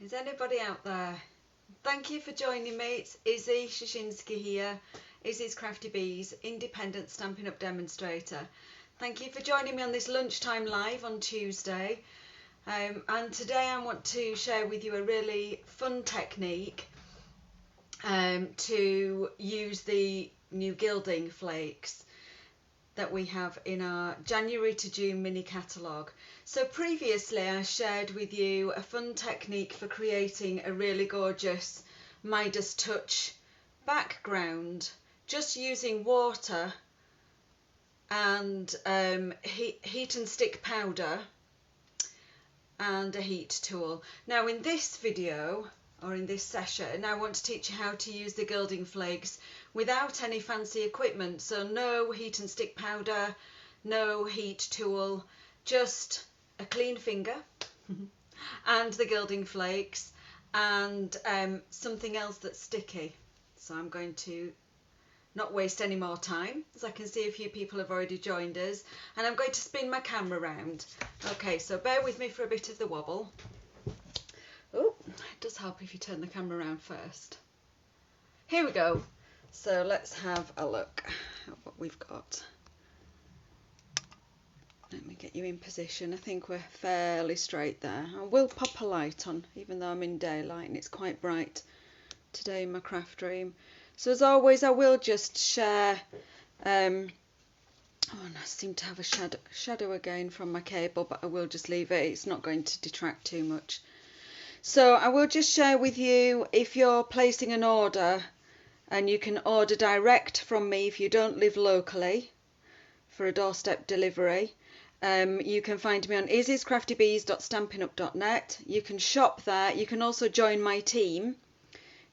Is anybody out there? Thank you for joining me. It's Izzy Shashinsky here, Izzy's Crafty Bees, independent Stampin' Up! Demonstrator. Thank you for joining me on this lunchtime live on Tuesday. And today I want to share with you a really fun technique to use the new gilding flakes that we have in our January to June mini catalogue. So previously I shared with you a fun technique for creating a really gorgeous Midas touch background just using water and heat and stick powder and a heat tool. Now in this video, or in this session, I want to teach you how to use the gilding flakes without any fancy equipment. So no heat and stick powder, no heat tool, just a clean finger and the gilding flakes and something else that's sticky. So I'm going to not waste any more time, as I can see a few people have already joined us, and I'm going to spin my camera around. Okay, so bear with me for a bit of the wobble. Oh, it does help if you turn the camera around first. Here we go. So let's have a look at what we've got. Let me get you in position. I think we're fairly straight there. I will pop a light on, even though I'm in daylight and it's quite bright today in my craft room. So as always, I will just share. Oh, and I seem to have a shadow again from my cable, but I will just leave it. It's not going to detract too much. So I will just share with you, if you're placing an order, and you can order direct from me if you don't live locally for a doorstep delivery. You can find me on izzyscraftybees.stampinup.net. You can shop there. You can also join my team.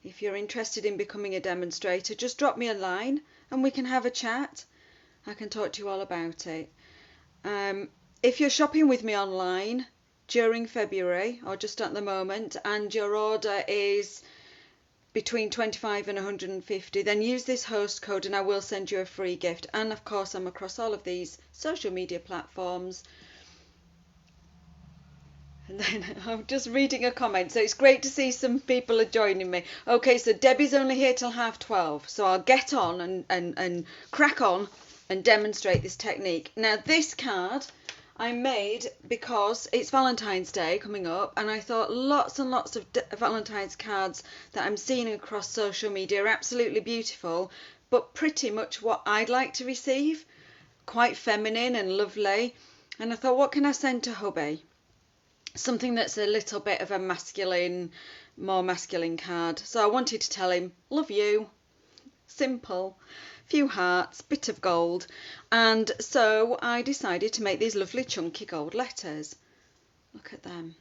If you're interested in becoming a demonstrator, just drop me a line and we can have a chat. I can talk to you all about it. If you're shopping with me online during February or just at the moment and your order is between 25 and 150, then use this host code and I will send you a free gift. And of course I'm across all of these social media platforms. And then I'm just reading a comment, so it's great to see some people are joining me. Okay, so Debbie's only here till 12:30, so I'll get on and crack on and demonstrate this technique. Now this card I made because it's Valentine's Day coming up, and I thought lots and lots of Valentine's cards that I'm seeing across social media are absolutely beautiful, but pretty much what I'd like to receive, quite feminine and lovely. And I thought, what can I send to hubby? Something that's a little bit of a masculine, more masculine card. So I wanted to tell him, love you, simple, few hearts, bit of gold. And so I decided to make these lovely chunky gold letters. Look at them,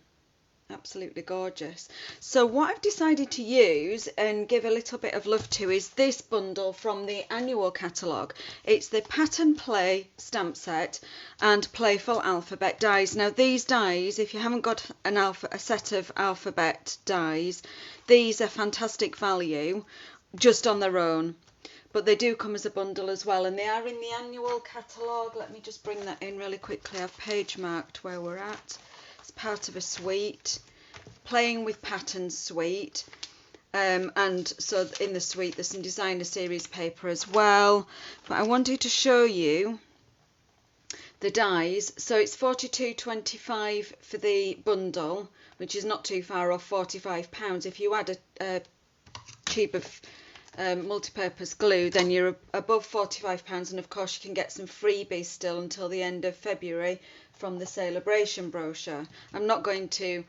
absolutely gorgeous. So what I've decided to use and give a little bit of love to is this bundle from the Annual Catalogue. It's the Pattern Play stamp set and Playful Alphabet dies. Now these dies, if you haven't got a set of alphabet dies, these are fantastic value just on their own. But they do come as a bundle as well, and they are in the Annual Catalogue. Let me just bring that in really quickly. I've page marked where we're at. It's part of a suite, Playing with Patterns suite. And so in the suite there's some designer series paper as well. But I wanted to show you the dies. So it's £42.25 for the bundle, which is not too far off £45. If you add a tube of multi-purpose glue, then you're above £45, and of course you can get some freebies still until the end of February from the celebration brochure. I'm not going to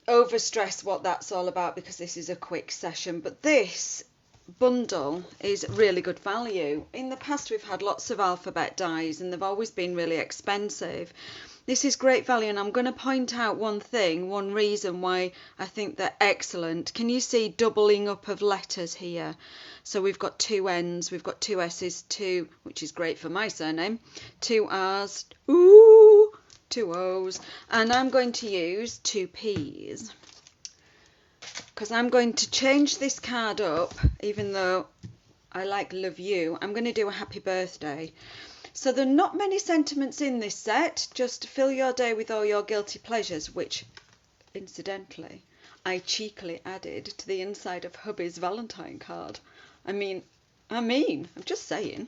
overstress what that's all about because this is a quick session, but this bundle is really good value. In the past we've had lots of alphabet dies and they've always been really expensive. This is great value, and I'm going to point out one reason why I think they're excellent. Can you see doubling up of letters here? So we've got two N's, we've got two S's, which is great for my surname, two R's, ooh, two O's, and I'm going to use two P's because I'm going to change this card up. Even though I like love you, I'm going to do a happy birthday. So there are not many sentiments in this set, just fill your day with all your guilty pleasures, which incidentally, I cheekily added to the inside of hubby's Valentine card. I'm just saying.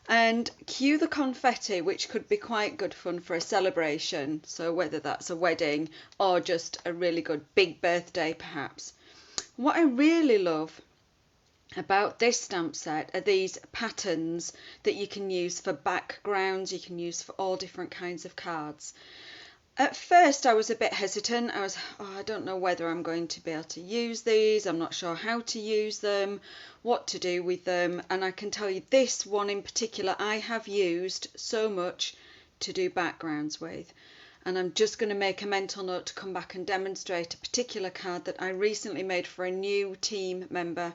And cue the confetti, which could be quite good fun for a celebration. So whether that's a wedding or just a really good big birthday perhaps. What I really love about this stamp set are these patterns that you can use for backgrounds, you can use for all different kinds of cards. At first I was a bit hesitant. I don't know whether I'm going to be able to use these. I'm not sure how to use them, what to do with them. And I can tell you this one in particular I have used so much to do backgrounds with. And I'm just going to make a mental note to come back and demonstrate a particular card that I recently made for a new team member.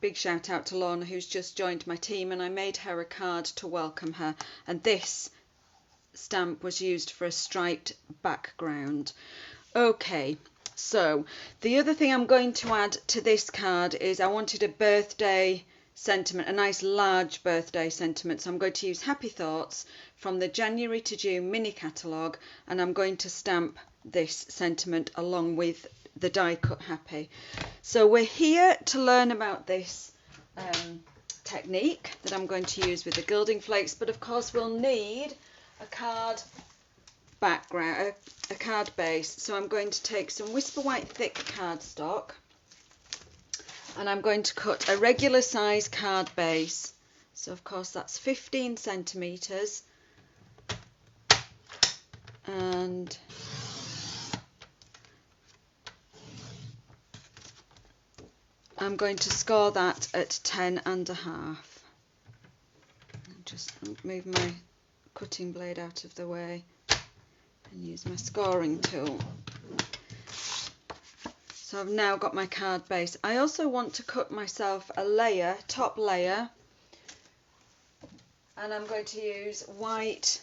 Big shout out to Lorna, who's just joined my team, and I made her a card to welcome her. And this stamp was used for a striped background. Okay, so the other thing I'm going to add to this card is I wanted a birthday sentiment, a nice large birthday sentiment. So I'm going to use Happy Thoughts from the January to June mini catalogue, and I'm going to stamp this sentiment along with the die cut Happy. So we're here to learn about this technique that I'm going to use with the gilding flakes, but of course we'll need a card background, a card base. So I'm going to take some Whisper White thick cardstock, and I'm going to cut a regular size card base. So of course that's 15 centimeters, and I'm going to score that at 10.5. Just move my cutting blade out of the way and use my scoring tool. So I've now got my card base. I also want to cut myself a layer, top layer, and I'm going to use white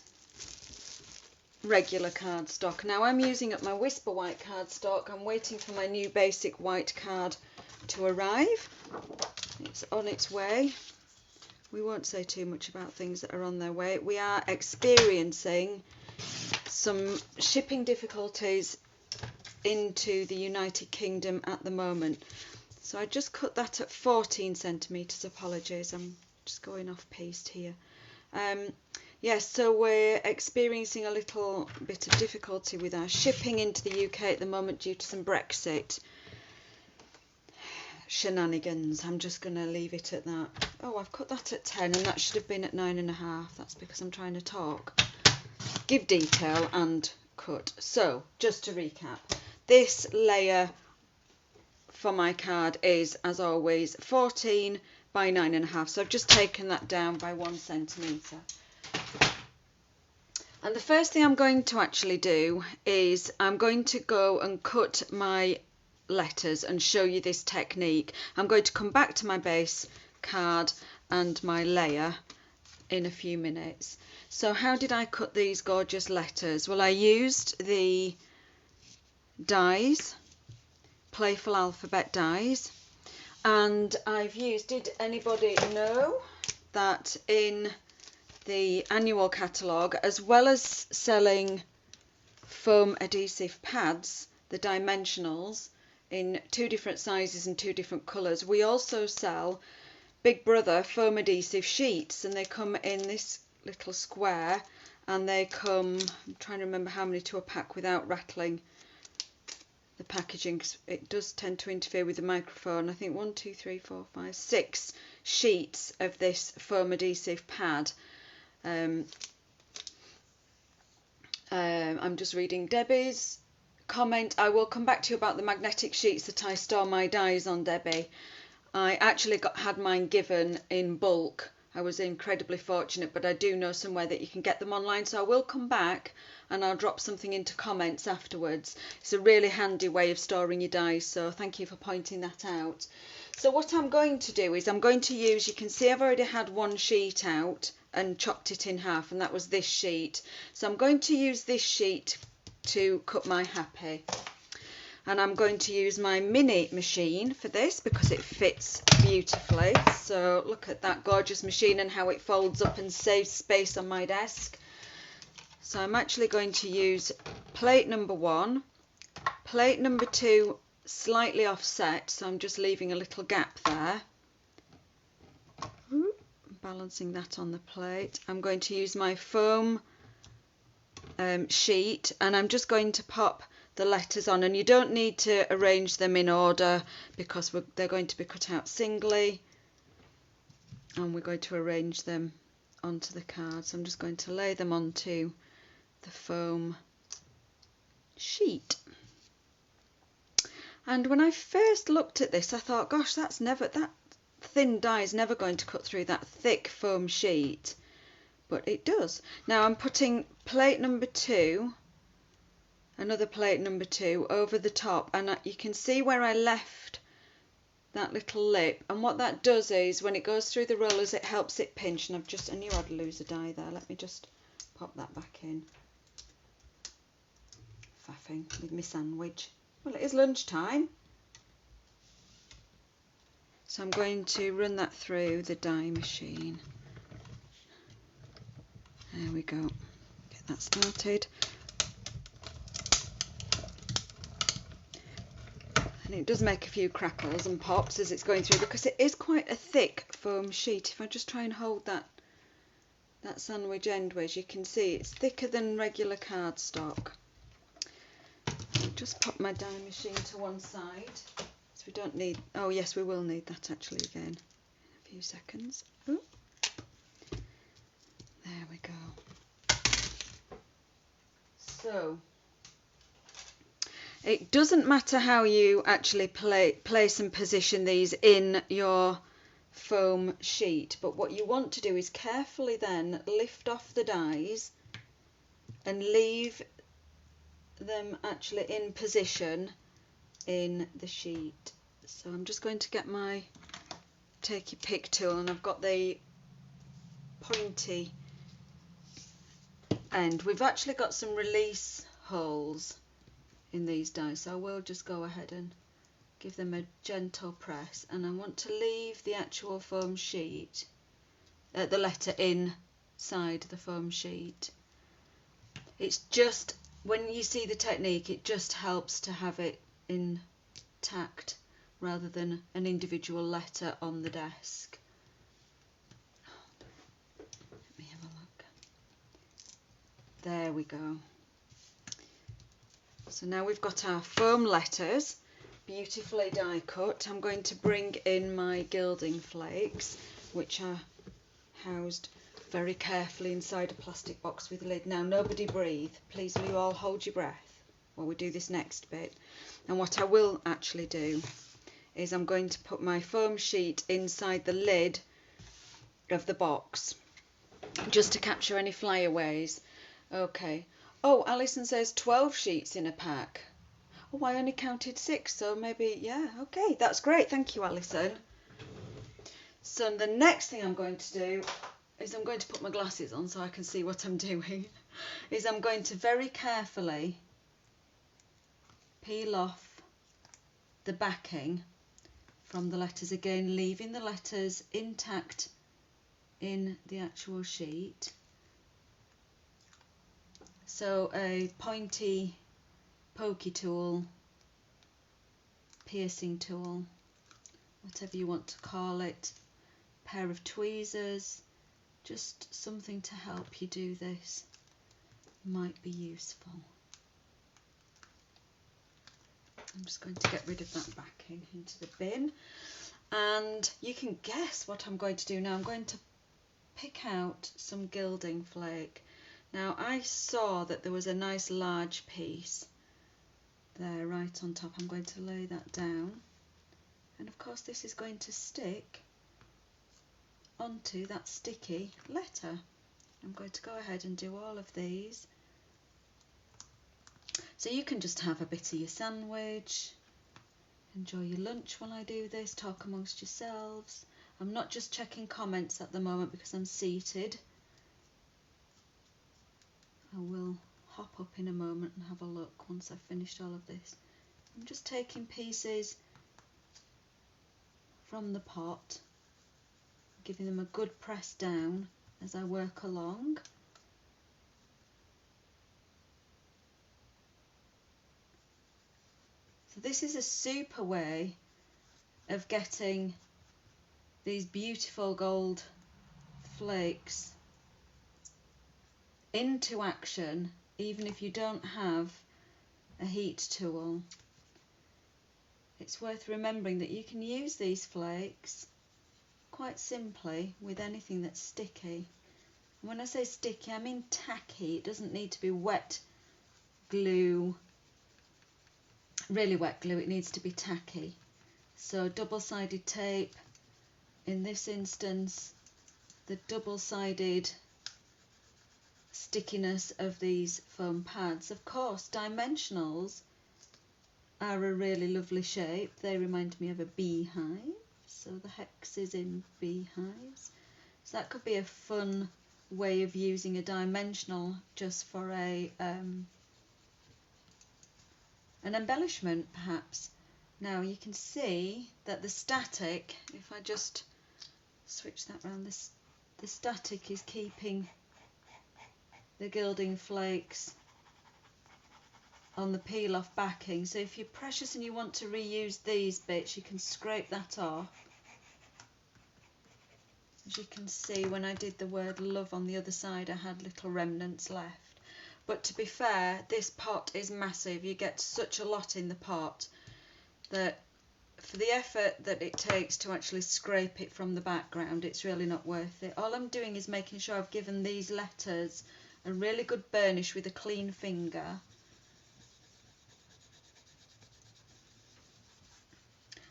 regular cardstock. Now I'm using up my Whisper White cardstock. I'm waiting for my new basic white card to arrive. It's on its way. We won't say too much about things that are on their way. We are experiencing some shipping difficulties into the United Kingdom at the moment. So I just cut that at 14 centimeters. Apologies, I'm just going off piste here. Yes, so we're experiencing a little bit of difficulty with our shipping into the UK at the moment due to some Brexit shenanigans. I'm just going to leave it at that. Oh, I've cut that at 10 and that should have been at 9.5. That's because I'm trying to talk, give detail and cut. So just to recap, this layer for my card is, as always, 14 by 9.5. So I've just taken that down by 1 centimetre. And the first thing I'm going to actually do is I'm going to go and cut my letters and show you this technique. I'm going to come back to my base card and my layer in a few minutes. So how did I cut these gorgeous letters? Well, I used the dies, Playful Alphabet dies, and I've used, did anybody know that in the Annual Catalogue, as well as selling foam adhesive pads, the dimensionals, in 2 different sizes and 2 different colours, we also sell Big Brother foam adhesive sheets, and they come in this little square, and they come, I'm trying to remember how many to a pack without rattling the packaging, because it does tend to interfere with the microphone. I think 1, 2, 3, 4, 5, 6 sheets of this foam adhesive pad. I'm just reading Debbie's comment. I will come back to you about the magnetic sheets that I store my dies on, Debbie. I actually had mine given in bulk. I was incredibly fortunate, but I do know somewhere that you can get them online, so I will come back and I'll drop something into comments afterwards. It's a really handy way of storing your dies, so thank you for pointing that out. So what I'm going to do is I'm going to use, you can see I've already had 1 sheet out and chopped it in half, and that was this sheet. So I'm going to use this sheet to cut my Happy, and I'm going to use my mini machine for this because it fits beautifully. So look at that gorgeous machine and how it folds up and saves space on my desk. So I'm actually going to use plate number 1 plate number 2 slightly offset, so I'm just leaving a little gap there. Balancing that on the plate. I'm going to use my foam sheet, and I'm just going to pop the letters on, and you don't need to arrange them in order because they're going to be cut out singly, and we're going to arrange them onto the card. So I'm just going to lay them onto the foam sheet. And when I first looked at this, I thought, gosh, that thin die is never going to cut through that thick foam sheet, but it does. Now I'm putting plate number 2, another plate number 2, over the top, and you can see where I left that little lip, and what that does is when it goes through the rollers it helps it pinch. And I knew I'd lose a die there. Let me just pop that back in. Faffing with my sandwich. Well, it is lunchtime. So I'm going to run that through the die machine. There we go. Get that started. And it does make a few crackles and pops as it's going through because it is quite a thick foam sheet. If I just try and hold that sandwich endways, you can see it's thicker than regular cardstock. I'll just pop my die machine to one side. So we don't need, oh yes, we will need that actually again in a few seconds. Ooh. There we go. So it doesn't matter how you actually place and position these in your foam sheet, but what you want to do is carefully then lift off the dies and leave them actually in position in the sheet. So I'm just going to get my take your pick tool, and I've got the pointy end. We've actually got some release holes in these dies, so I will just go ahead and give them a gentle press, and I want to leave the actual foam sheet, the letter inside the foam sheet. It's just, when you see the technique, it just helps to have it intact rather than an individual letter on the desk. Let me have a look. There we go. So now we've got our foam letters beautifully die cut. I'm going to bring in my gilding flakes, which are housed very carefully inside a plastic box with a lid. Now nobody breathe, please will you all hold your breath while we do this next bit. And what I will actually do is I'm going to put my foam sheet inside the lid of the box just to capture any flyaways. Okay. Oh, Alison says 12 sheets in a pack. Oh, I only counted 6, so maybe, yeah, okay, that's great. Thank you, Alison. So the next thing I'm going to do is I'm going to put my glasses on so I can see what I'm doing. Is I'm going to very carefully peel off the backing from the letters, again leaving the letters intact in the actual sheet. So a pointy pokey tool, piercing tool, whatever you want to call it, pair of tweezers, just something to help you do this might be useful. I'm just going to get rid of that backing into the bin, and you can guess what I'm going to do now. I'm going to pick out some gilding flake. Now I saw that there was a nice large piece there right on top. I'm going to lay that down, and of course this is going to stick onto that sticky letter. I'm going to go ahead and do all of these. So you can just have a bit of your sandwich, enjoy your lunch while I do this, talk amongst yourselves. I'm not just checking comments at the moment because I'm seated. I will hop up in a moment and have a look once I've finished all of this. I'm just taking pieces from the pot, giving them a good press down as I work along. So this is a super way of getting these beautiful gold flakes into action, even if you don't have a heat tool. It's worth remembering that you can use these flakes quite simply with anything that's sticky. And when I say sticky, I mean tacky. It doesn't need to be wet glue, really wet glue. It needs to be tacky. So double-sided tape, in this instance, the double-sided stickiness of these foam pads. Of course, dimensionals are a really lovely shape. They remind me of a beehive, so the hex is in beehives. So that could be a fun way of using a dimensional just for a an embellishment perhaps. Now you can see that the static, if I just switch that round, the static is keeping the gilding flakes on the peel off backing. So if you're precious and you want to reuse these bits, you can scrape that off. As you can see, when I did the word love on the other side, I had little remnants left. But to be fair, this pot is massive. You get such a lot in the pot that for the effort that it takes to actually scrape it from the background, it's really not worth it. All I'm doing is making sure I've given these letters a really good burnish with a clean finger.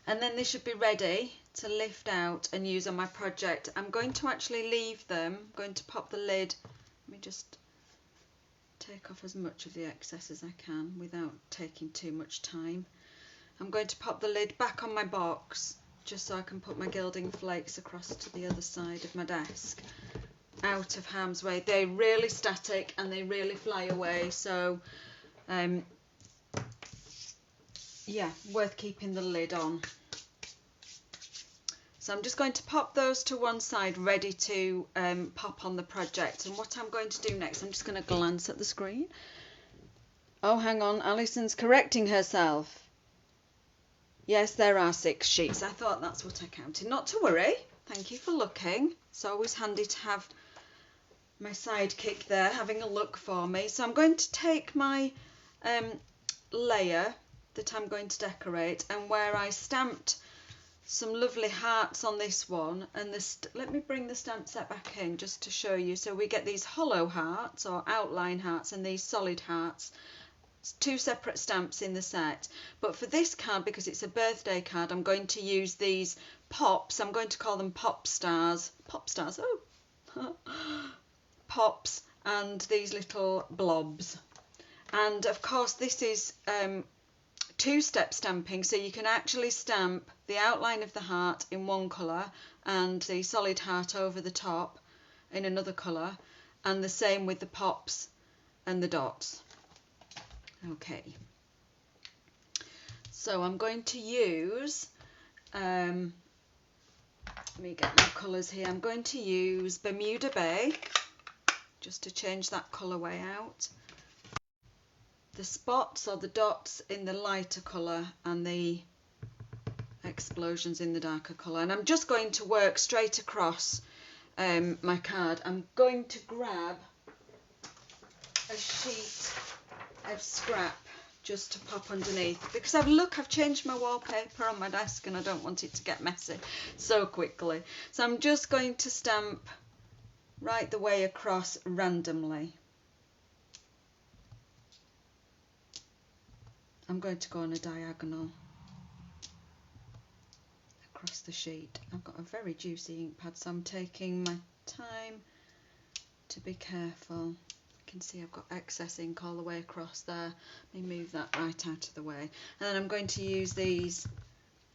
And then they should be ready to lift out and use on my project. I'm going to actually leave them. I'm going to pop the lid. Let me just take off as much of the excess as I can without taking too much time. I'm going to pop the lid back on my box just so I can put my gilding flakes across to the other side of my desk, out of harm's way. They're really static and they really fly away, so yeah, worth keeping the lid on. So I'm just going to pop those to one side, ready to pop on the project. And what I'm going to do next, I'm just going to glance at the screen. Oh, hang on, Alison's correcting herself. Yes, there are 6 sheets. I thought that's what I counted. Not to worry. Thank you for looking. It's always handy to have my sidekick there having a look for me. So I'm going to take my layer that I'm going to decorate, and where I stamped some lovely hearts on this one, and let me bring the stamp set back in just to show you. So we get these hollow hearts or outline hearts and these solid hearts. 2 separate stamps in the set, but for this card, because it's a birthday card, I'm going to use these pops. I'm going to call them pop stars, oh pops, and these little blobs. And of course this is 2-step stamping, so you can actually stamp the outline of the heart in one colour and the solid heart over the top in another colour, and the same with the pops and the dots. Okay, so I'm going to use, let me get my colours here. I'm going to use Bermuda Bay, just to change that colourway out. The spots or the dots in the lighter colour and the explosions in the darker colour. And I'm just going to work straight across my card. I'm going to grab a sheet of scrap just to pop underneath, because I've changed my wallpaper on my desk and I don't want it to get messy so quickly. So I'm just going to stamp right the way across randomly. I'm going to go on a diagonal across the sheet. I've got a very juicy ink pad, so I'm taking my time to be careful. You can see I've got excess ink all the way across there. Let me move that right out of the way. And then I'm going to use these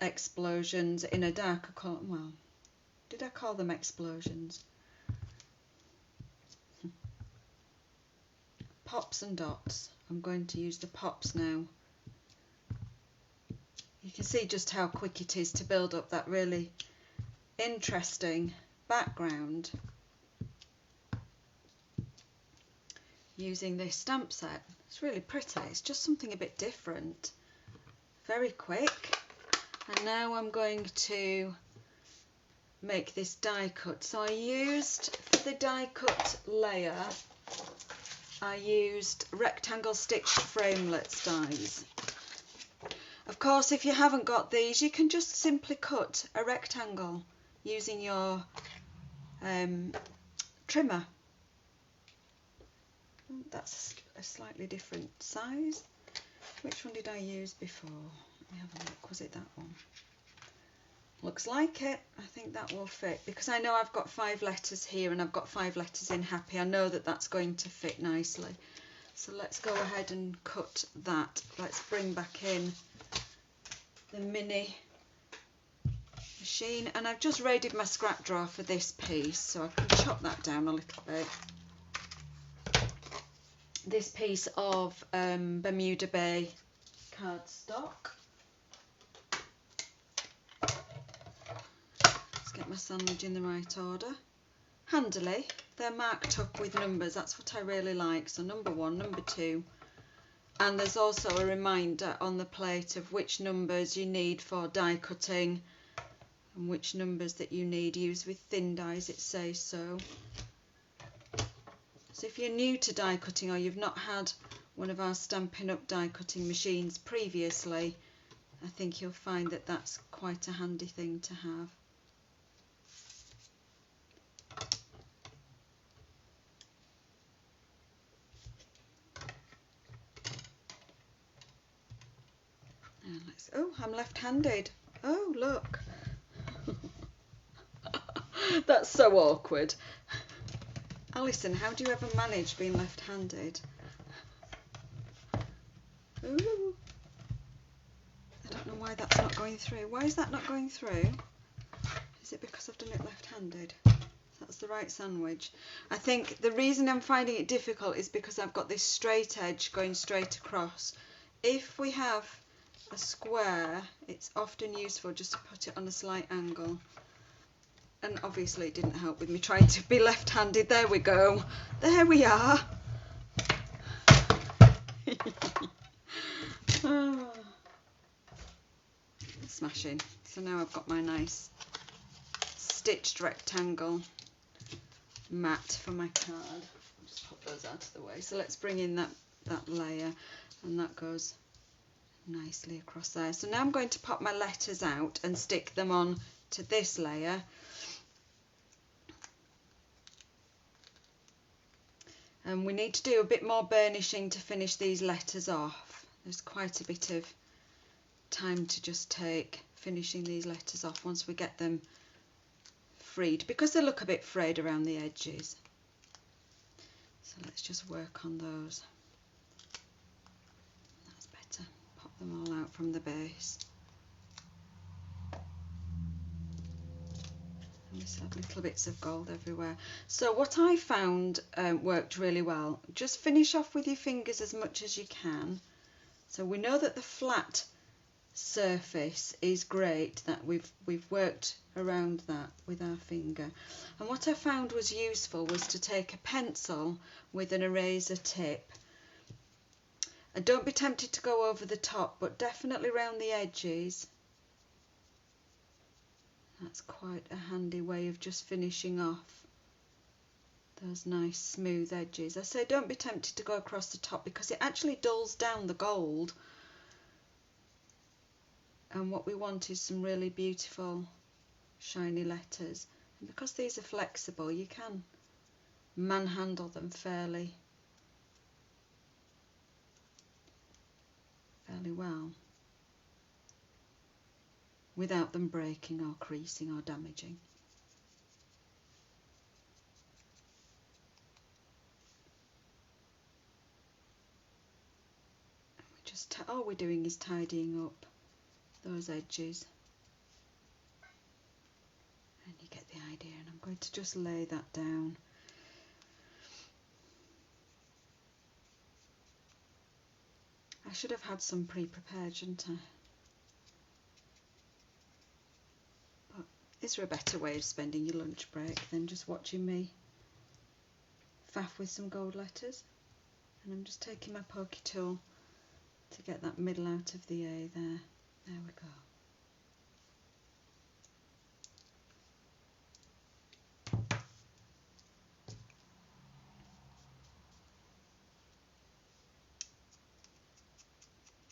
explosions in a darker colour. Well, did I call them explosions? Pops and dots. I'm going to use the pops now. You can see just how quick it is to build up that really interesting background using this stamp set. It's really pretty. It's just something a bit different. very quick. And now I'm going to make this die cut. So I used, for the die cut layer, I used rectangle stitched framelets dies. Of course, if you haven't got these, you can just simply cut a rectangle using your trimmer. That's a slightly different size. Which one did I use before? Let me have a look. Was it that one? Looks like it. I think that will fit, because I know I've got 5 letters here and I've got 5 letters in happy. I know that that's going to fit nicely. So let's go ahead and cut that. Let's bring back in the mini machine, and I've just raided my scrap drawer for this piece, so I can chop that down a little bit. This piece of Bermuda Bay cardstock. Let's get my sandwich in the right order. Handily, they're marked up with numbers. That's what I really like. So number 1, number 2. And there's also a reminder on the plate of which numbers you need for die cutting and which numbers that you need used with thin dies, it says so. So if you're new to die cutting, or you've not had one of our Stampin' Up die cutting machines previously, I think you'll find that that's quite a handy thing to have. And oh, I'm left-handed. Oh, look. That's so awkward. Alison, how do you ever manage being left-handed? Ooh. I don't know why that's not going through. Why is that not going through? Is it because I've done it left-handed? That's the right sandwich. I think the reason I'm finding it difficult is because I've got this straight edge going straight across. If we have a square, it's often useful just to put it on a slight angle. And obviously it didn't help with me trying to be left-handed. There we go. There we are. Oh. Smashing. So now I've got my nice stitched rectangle mat for my card. I'll just pop those out of the way. So let's bring in that layer, and that goes nicely across there. So now I'm going to pop my letters out and stick them on to this layer. And we need to do a bit more burnishing to finish these letters off. There's quite a bit of time to just take finishing these letters off once we get them freed, because they look a bit frayed around the edges. So let's just work on those. That's better. Pop them all out from the base. And we still have little bits of gold everywhere. So what I found worked really well. Just finish off with your fingers as much as you can. So we know that the flat surface is great, that we've worked around that with our finger. And what I found was useful was to take a pencil with an eraser tip, and don't be tempted to go over the top, but definitely around the edges. That's quite a handy way of just finishing off those nice smooth edges. I say don't be tempted to go across the top, because it actually dulls down the gold. And what we want is some really beautiful shiny letters. And because these are flexible, you can manhandle them fairly well, without them breaking or creasing or damaging. And we just all we're doing is tidying up those edges, and you get the idea. And I'm going to just lay that down. I should have had some pre-prepared, shouldn't I? But is there a better way of spending your lunch break than just watching me faff with some gold letters? And I'm just taking my pokey tool to get that middle out of the A there. There we go.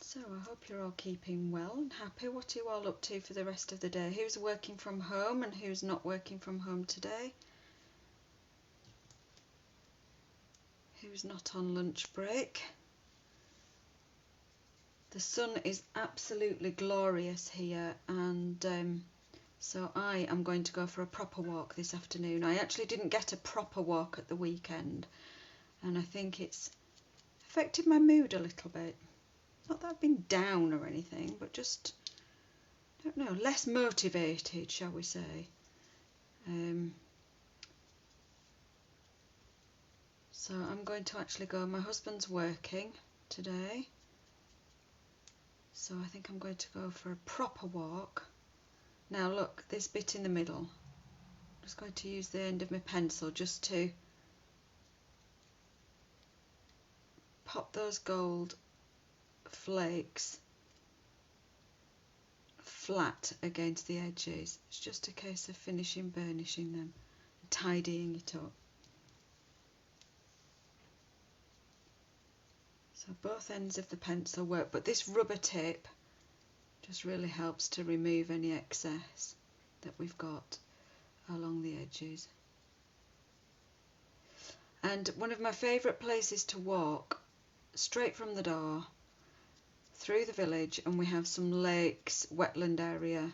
So I hope you're all keeping well and happy. What are you all up to for the rest of the day? Who's working from home and who's not working from home today? Who's not on lunch break? The sun is absolutely glorious here, and so I am going to go for a proper walk this afternoon. I actually didn't get a proper walk at the weekend, and I think it's affected my mood a little bit. Not that I've been down or anything, but just, I don't know, less motivated, shall we say. So I'm going to actually go. My husband's working today, so I think I'm going to go for a proper walk. Now look, this bit in the middle. I'm just going to use the end of my pencil just to pop those gold flakes flat against the edges. It's just a case of burnishing them and tidying it up. So both ends of the pencil work, but this rubber tip just really helps to remove any excess that we've got along the edges. And one of my favourite places to walk, straight from the door through the village, and we have some lakes, wetland area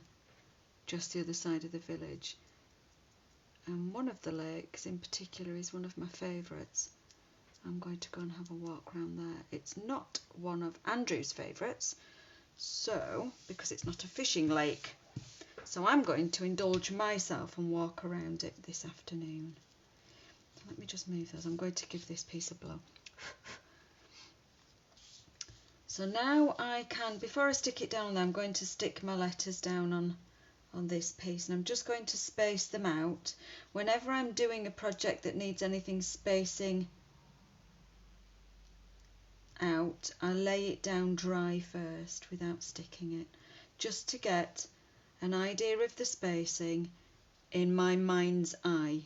just the other side of the village, and one of the lakes in particular is one of my favourites. I'm going to go and have a walk around there. It's not one of Andrew's favourites, so because it's not a fishing lake, so I'm going to indulge myself and walk around it this afternoon. Let me just move those. I'm going to give this piece a blow. So now I can, before I stick it down there, I'm going to stick my letters down on this piece, and I'm just going to space them out. Whenever I'm doing a project that needs anything spacing out, I lay it down dry first without sticking it, just to get an idea of the spacing in my mind's eye.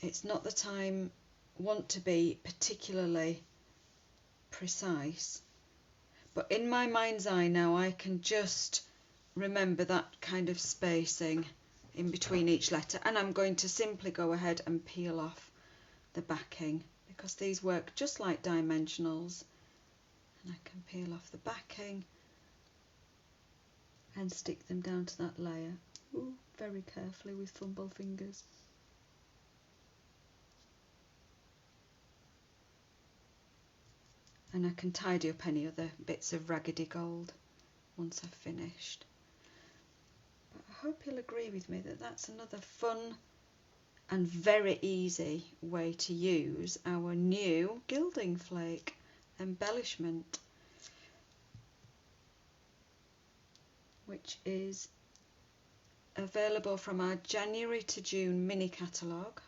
It's not that I want to be particularly precise, but in my mind's eye now I can just remember that kind of spacing in between each letter, and I'm going to simply go ahead and peel off the backing, because these work just like dimensionals, and I can peel off the backing and stick them down to that layer. Ooh, very carefully with fumble fingers. And I can tidy up any other bits of raggedy gold once I've finished. But I hope you'll agree with me that that's another fun and very easy way to use our new gilding flake embellishment, which is available from our January to June mini catalogue.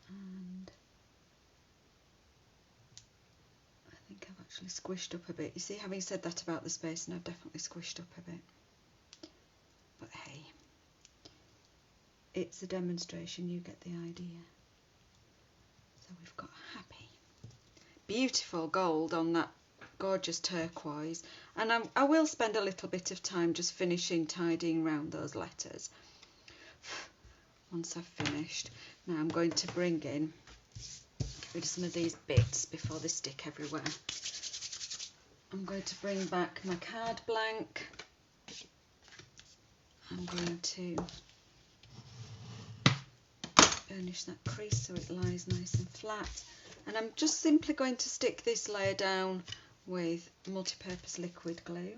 And I think I've actually squished up a bit. You see, having said that about the spacing, I've definitely squished up a bit. But hey, it's a demonstration, you get the idea. So we've got happy, beautiful gold on that gorgeous turquoise, and I will spend a little bit of time just finishing tidying around those letters once I've finished. Now I'm going to bring in, get rid of some of these bits before they stick everywhere. I'm going to bring back my card blank. I'm going to burnish that crease so it lies nice and flat, and I'm just simply going to stick this layer down with multi-purpose liquid glue.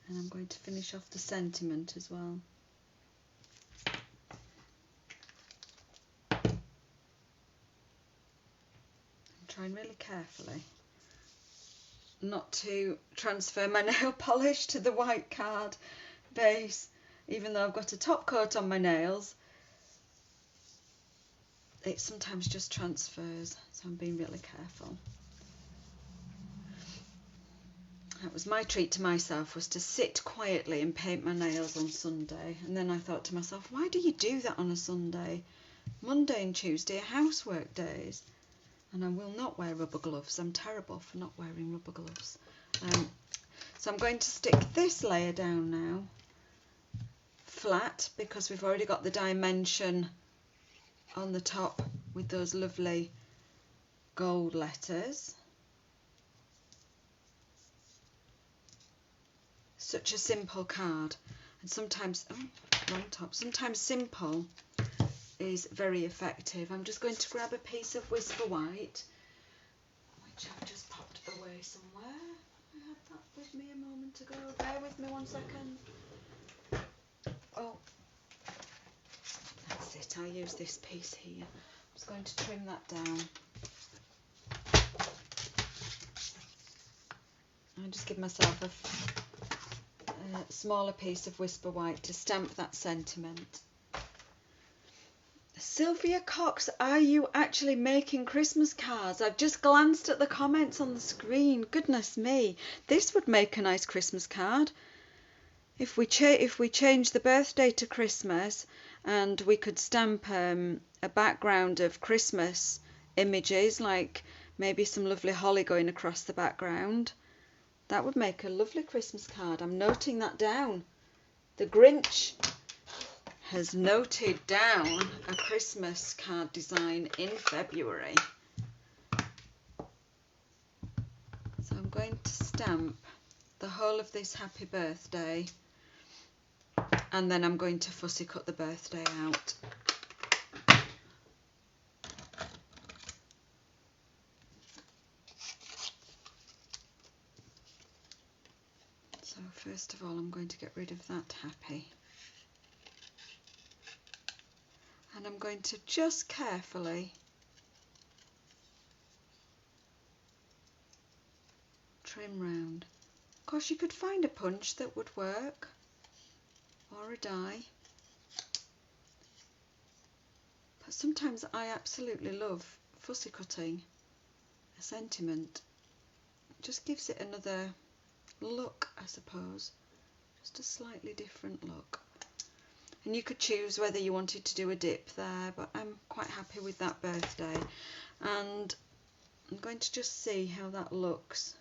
And I'm going to finish off the sentiment as well. I'm trying really carefully not to transfer my nail polish to the white card base, even though I've got a top coat on my nails. it sometimes just transfers, so I'm being really careful. That was my treat to myself, was to sit quietly and paint my nails on Sunday. And then I thought to myself, why do you do that on a Sunday? Monday and Tuesday are housework days. And I will not wear rubber gloves. I'm terrible for not wearing rubber gloves. So I'm going to stick this layer down now, flat, because we've already got the dimension on the top with those lovely gold letters. Such a simple card, and sometimes, wrong top, sometimes simple is very effective. I'm just going to grab a piece of Whisper White, which I've just popped away somewhere. I had that with me a moment ago. Bear with me 1 second. Oh, that's it. I'll use this piece here. I'm just going to trim that down. I'll just give myself a smaller piece of Whisper White to stamp that sentiment. Sylvia Cox, are you actually making Christmas cards? I've just glanced at the comments on the screen. Goodness me, this would make a nice Christmas card. If we change the birthday to Christmas, and we could stamp a background of Christmas images, like maybe some lovely holly going across the background. That would make a lovely Christmas card. I'm noting that down. The Grinch has noted down a Christmas card design in February. So I'm going to stamp the whole of this happy birthday, and then I'm going to fussy cut the birthday out. So first of all, I'm going to get rid of that happy. And I'm going to just carefully trim round. Of course, you could find a punch that would work, or a die. But sometimes I absolutely love fussy cutting a sentiment. It just gives it another look, I suppose. Just a slightly different look. And you could choose whether you wanted to do a dip there, but I'm quite happy with that birthday. And I'm going to just see how that looks.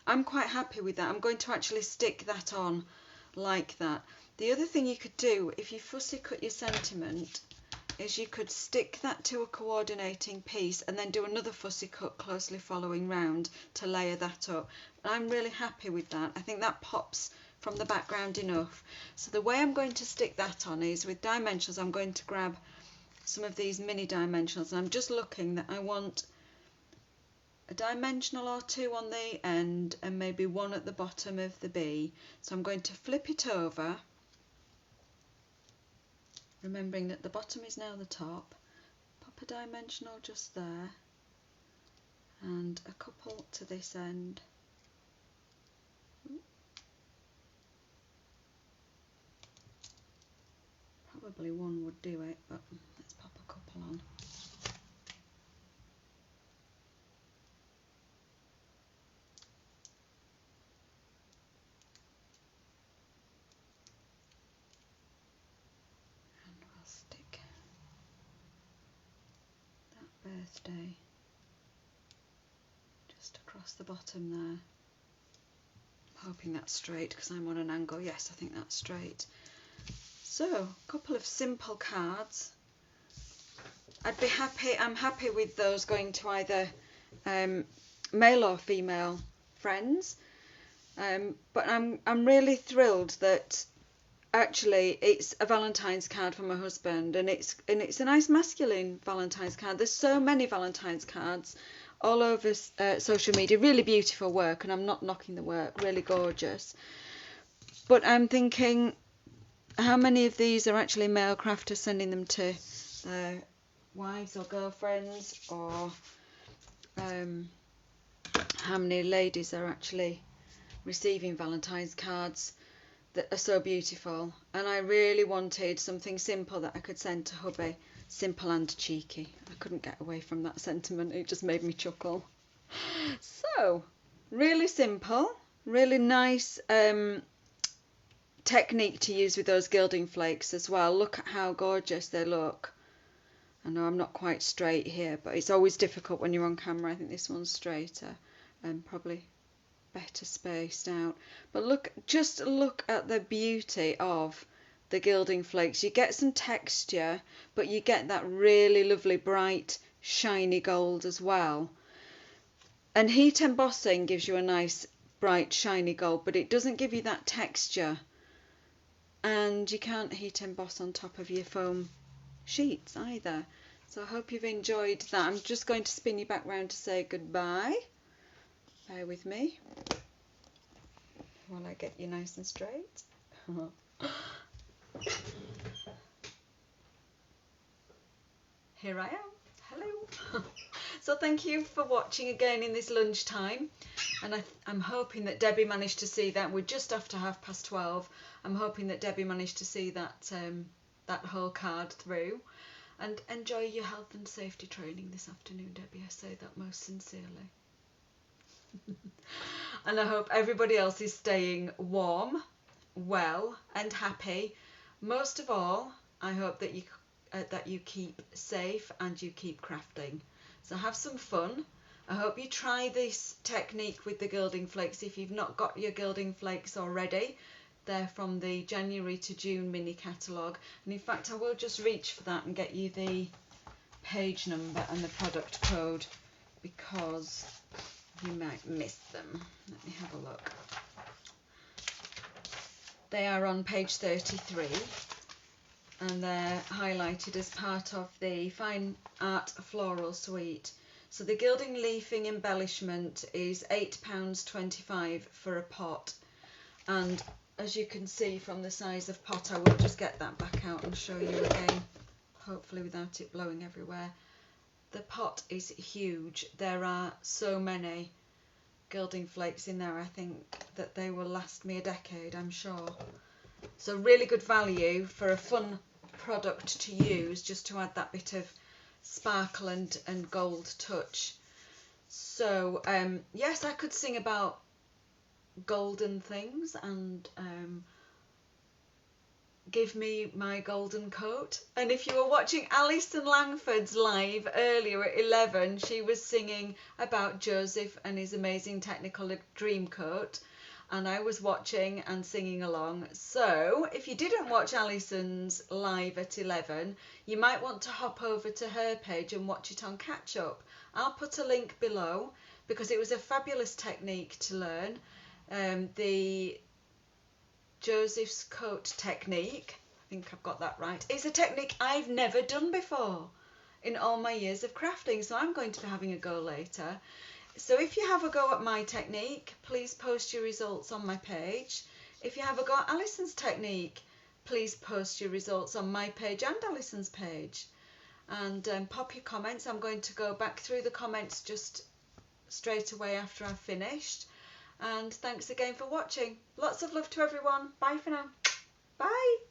I'm quite happy with that. I'm going to actually stick that on like that. The other thing you could do, if you fussy cut your sentiment, is you could stick that to a coordinating piece and then do another fussy cut closely following round to layer that up. And I'm really happy with that. I think that pops from the background enough. So the way I'm going to stick that on is with dimensionals. I'm going to grab some of these mini dimensionals, and I'm just looking that I want a dimensional or two on the end and maybe one at the bottom of the B. So I'm going to flip it over, remembering that the bottom is now the top. Pop a dimensional just there and a couple to this end. Probably one would do it, but let's pop a couple on. And we'll stick that birthday just across the bottom there. I'm hoping that's straight because I'm on an angle. Yes, I think that's straight. So, a couple of simple cards. I'd be happy, I'm happy with those going to either male or female friends. But I'm really thrilled that actually it's a Valentine's card for my husband, and it's a nice masculine Valentine's card. There's so many Valentine's cards all over social media. Really beautiful work, and I'm not knocking the work, really gorgeous. But I'm thinking, how many of these are actually male crafters sending them to their wives or girlfriends, or how many ladies are actually receiving Valentine's cards that are so beautiful, and I really wanted something simple that I could send to hubby. Simple and cheeky. I couldn't get away from that sentiment. It just made me chuckle. So, really simple, really nice technique to use with those gilding flakes as well. Look at how gorgeous they look. I know I'm not quite straight here, but it's always difficult when you're on camera. I think this one's straighter and probably better spaced out. But just look at the beauty of the gilding flakes. You get some texture, but you get that really lovely bright shiny gold as well. And heat embossing gives you a nice bright shiny gold, but it doesn't give you that texture. And you can't heat emboss on top of your foam sheets either. So I hope you've enjoyed that. I'm just going to spin you back round to say goodbye. Bear with me while I get you nice and straight. Here I am. Hello. So thank you for watching again in this lunchtime, and I'm hoping that Debbie managed to see that. We're just after 12:30. I'm hoping that Debbie managed to see that that whole card through, and enjoy your health and safety training this afternoon, Debbie. I say that most sincerely. And I hope everybody else is staying warm, well and happy. Most of all, I hope that you keep safe and you keep crafting. So have some fun. I hope you try this technique with the gilding flakes if you've not got your gilding flakes already. They're from the January to June mini catalogue, and in fact I will just reach for that and get you the page number and the product code, because you might miss them. Let me have a look. They are on page 33, and they're highlighted as part of the Fine Art Floral Suite. So the Gilding Leafing embellishment is £8.25 for a pot, and as you can see from the size of pot, I will just get that back out and show you again, hopefully without it blowing everywhere. The pot is huge. There are so many gilding flakes in there. I think that they will last me a decade, I'm sure. So really good value for a fun product to use, just to add that bit of sparkle and gold touch. So yes, I could sing about golden things and give me my golden coat. And if you were watching Alison Langford's live earlier at 11, she was singing about Joseph and his amazing Technicolor dream coat, and I was watching and singing along. So if you didn't watch Alison's live at 11, you might want to hop over to her page and watch it on catch up. I'll put a link below, because it was a fabulous technique to learn. The Joseph's coat technique, I think I've got that right, is a technique I've never done before in all my years of crafting, so I'm going to be having a go later. So if you have a go at my technique, please post your results on my page. If you have a go at Alison's technique, please post your results on my page and Alison's page, and pop your comments. I'm going to go back through the comments just straight away after I've finished. And thanks again for watching. Lots of love to everyone. Bye for now. Bye.